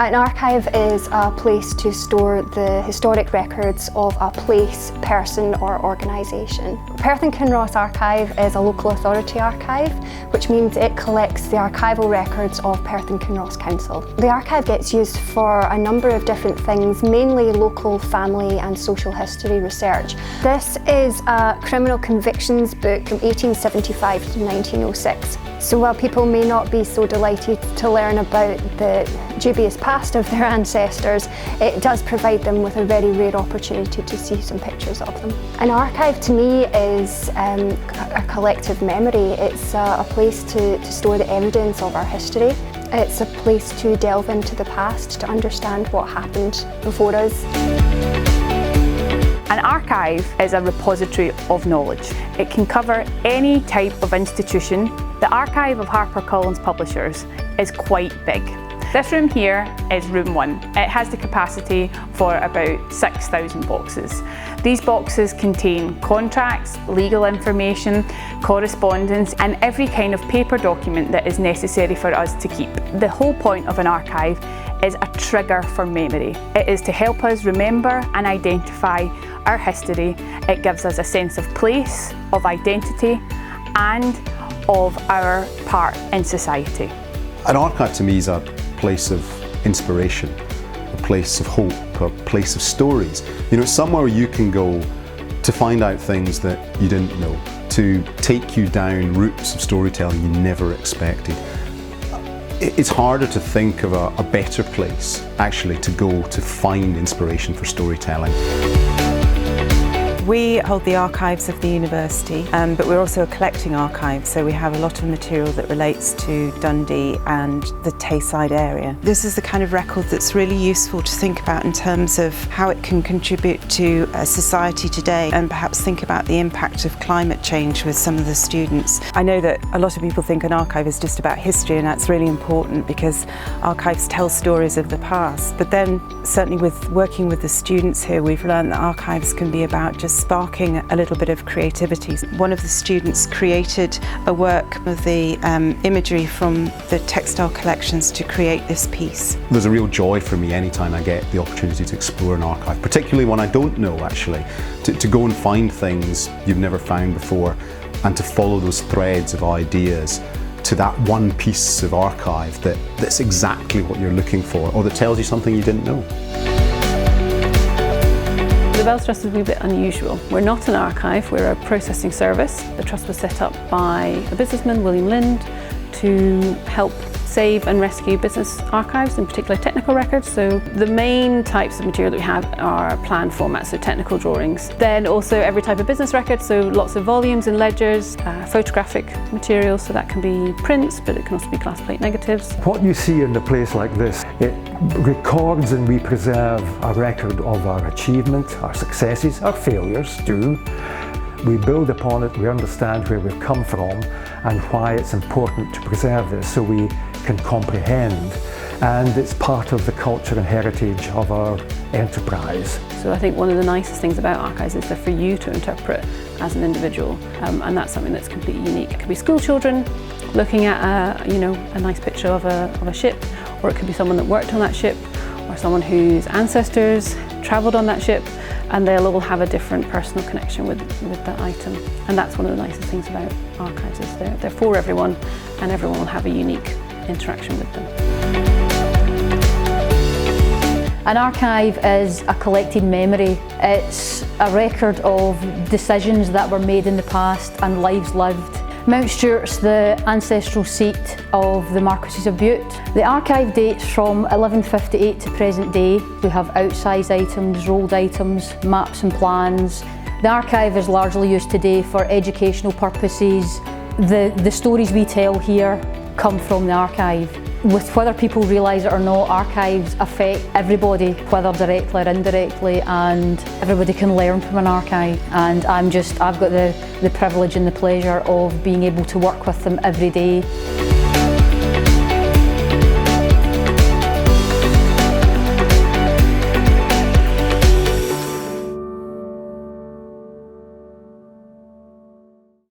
An archive is a place to store the historic records of a place, person or organisation. Perth and Kinross Archive is a local authority archive, which means it collects the archival records of Perth and Kinross Council. The archive gets used for a number of different things, mainly local, family and social history research. This is a criminal convictions book from 1875 to 1906. So while people may not be so delighted to learn about the dubious past of their ancestors, it does provide them with a very rare opportunity to see some pictures of them. An archive to me is a collective memory. It's a place to store the evidence of our history. It's a place to delve into the past, to understand what happened before us. An archive is a repository of knowledge. It can cover any type of institution. The archive of HarperCollins Publishers is quite big. This room here is room 1. It has the capacity for about 6,000 boxes. These boxes contain contracts, legal information, correspondence and every kind of paper document that is necessary for us to keep. The whole point of an archive is a trigger for memory. It is to help us remember and identify our history. It gives us a sense of place, of identity and of our part in society. An archive to me is a place of inspiration, a place of hope, a place of stories. You know, somewhere you can go to find out things that you didn't know, to take you down routes of storytelling you never expected. It's harder to think of a better place actually to go to find inspiration for storytelling. We hold the archives of the university, but we're also a collecting archive, so we have a lot of material that relates to Dundee and the Tayside area. This is the kind of record that's really useful to think about in terms of how it can contribute to society today and perhaps think about the impact of climate change with some of the students. I know that a lot of people think an archive is just about history, and that's really important because archives tell stories of the past. But then certainly with working with the students here, we've learned that archives can be about just sparking a little bit of creativity. One of the students created a work of the imagery from the textile collections to create this piece. There's a real joy for me anytime I get the opportunity to explore an archive, particularly when I don't know actually, to go and find things you've never found before and to follow those threads of ideas to that one piece of archive that's exactly what you're looking for or that tells you something you didn't know. The Bells Trust is a wee bit unusual. We're not an archive, we're a processing service. The Trust was set up by a businessman, William Lind, to help save and rescue business archives, in particular technical records. So the main types of material that we have are plan formats, so technical drawings. Then also every type of business record, so lots of volumes and ledgers, photographic material, so that can be prints, but it can also be glass plate negatives. What you see in a place like this, it records and we preserve a record of our achievement, our successes, our failures too. We build upon it, we understand where we've come from and why it's important to preserve this so we can comprehend, and it's part of the culture and heritage of our enterprise. So I think one of the nicest things about archives is they're for you to interpret as an individual, and that's something that's completely unique. It could be school children looking at a nice picture of a ship, or it could be someone that worked on that ship, or someone whose ancestors travelled on that ship, and they'll all have a different personal connection with that item. And that's one of the nicest things about archives, is they're for everyone, and everyone will have a unique interaction with them. An archive is a collected memory. It's a record of decisions that were made in the past and lives lived. Mount Stuart's the ancestral seat of the Marquesses of Bute. The archive dates from 1158 to present day. We have outsized items, rolled items, maps and plans. The archive is largely used today for educational purposes. The stories we tell here come from the archive. With whether people realise it or not, archives affect everybody, whether directly or indirectly, and everybody can learn from an archive. And I've got the privilege and the pleasure of being able to work with them every day.